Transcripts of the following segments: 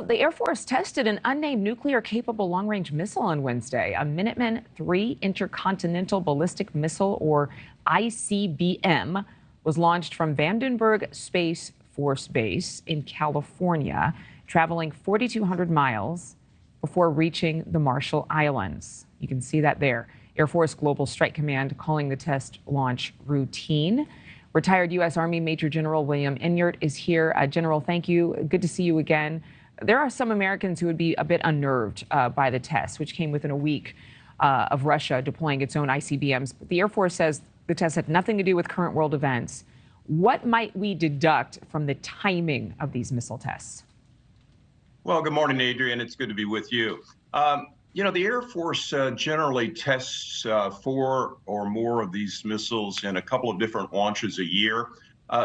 The Air Force tested an unnamed nuclear-capable long-range missile on Wednesday. A Minuteman III intercontinental ballistic missile, or ICBM, was launched from Vandenberg Space Force Base in California, traveling 4,200 miles before reaching the Marshall Islands. You can see that there. Air Force Global Strike Command calling the test launch routine. Retired U.S. Army Major General William Enyart is here. General, thank you. Good to see you again. There are some Americans who would be a bit unnerved by the test, which came within a week of Russia deploying its own ICBMs. But the Air Force says the test had nothing to do with current world events. What might we deduct from the timing of these missile tests? Well, good morning, Adrienne. It's good to be with you. The Air Force generally tests 4 or more of these missiles in a couple of different launches a year.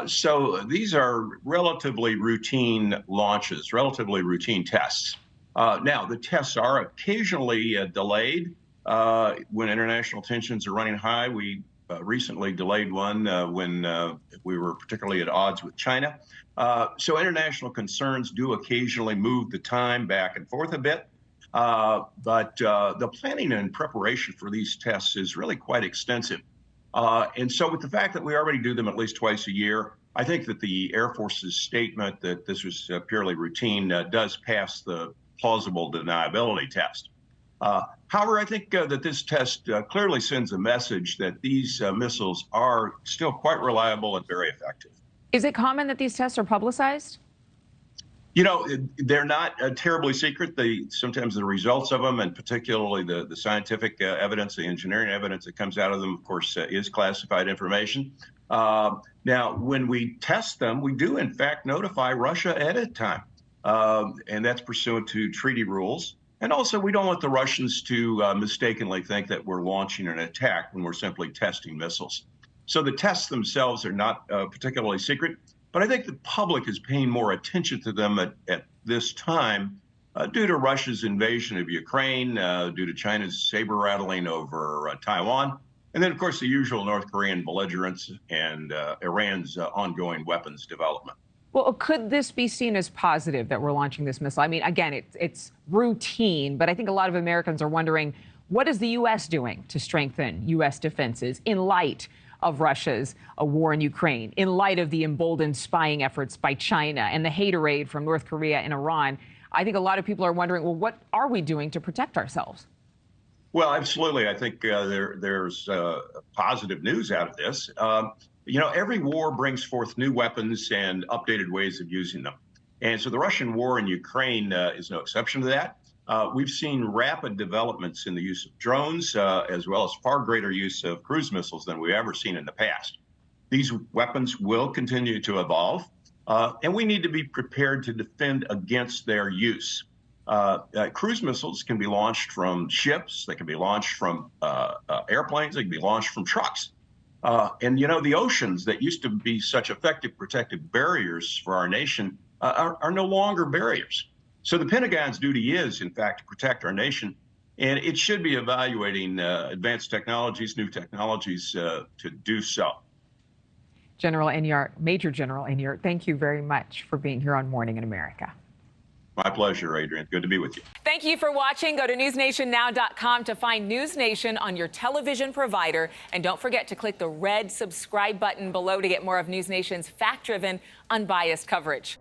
So these are relatively routine launches, relatively routine tests. Now, the tests are occasionally delayed when international tensions are running high. We recently delayed one when we were particularly at odds with China. So international concerns do occasionally move the time back and forth a bit. But the planning and preparation for these tests is really quite extensive. And so with the fact that we already do them at least twice a year, I think that the Air Force's statement that this was purely routine does pass the plausible deniability test. However, I think that this test clearly sends a message that these missiles are still quite reliable and very effective. Is it common that these tests are publicized? You know, they're not terribly secret. Sometimes the results of them, and particularly the scientific evidence, the engineering evidence that comes out of them, of course, is classified information. Now, when we test them, we do, in fact, notify Russia ahead of time. And that's pursuant to treaty rules. And also, we don't want the Russians to mistakenly think that we're launching an attack when we're simply testing missiles. So the tests themselves are not particularly secret. But I think the public is paying more attention to them at this time due to Russia's invasion of Ukraine, due to China's saber rattling over Taiwan, and then, of course, the usual North Korean belligerence and Iran's ongoing weapons development. Well, could this be seen as positive that we're launching this missile? I mean, again, it's routine, but I think a lot of Americans are wondering, what is the U.S. doing to strengthen U.S. defenses in light of Russia's war in Ukraine, in light of the emboldened spying efforts by China and the haterade from North Korea and Iran? I think a lot of people are wondering, well, what are we doing to protect ourselves? Well, absolutely. I think there's positive news out of this. Every war brings forth new weapons and updated ways of using them. And so the Russian war in Ukraine is no exception to that. We've seen rapid developments in the use of drones, as well as far greater use of cruise missiles than we've ever seen in the past. These weapons will continue to evolve, and we need to be prepared to defend against their use. Cruise missiles can be launched from ships, they can be launched from airplanes, they can be launched from trucks. The oceans that used to be such effective protective barriers for our nation are no longer barriers. So the Pentagon's duty is, in fact, to protect our nation, and it should be evaluating advanced technologies, new technologies to do so. General Enyart, Major General Enyart, thank you very much for being here on Morning in America. My pleasure, Adrienne. Good to be with you. Thank you for watching. Go to newsnationnow.com to find NewsNation on your television provider. And don't forget to click the red subscribe button below to get more of NewsNation's fact-driven, unbiased coverage.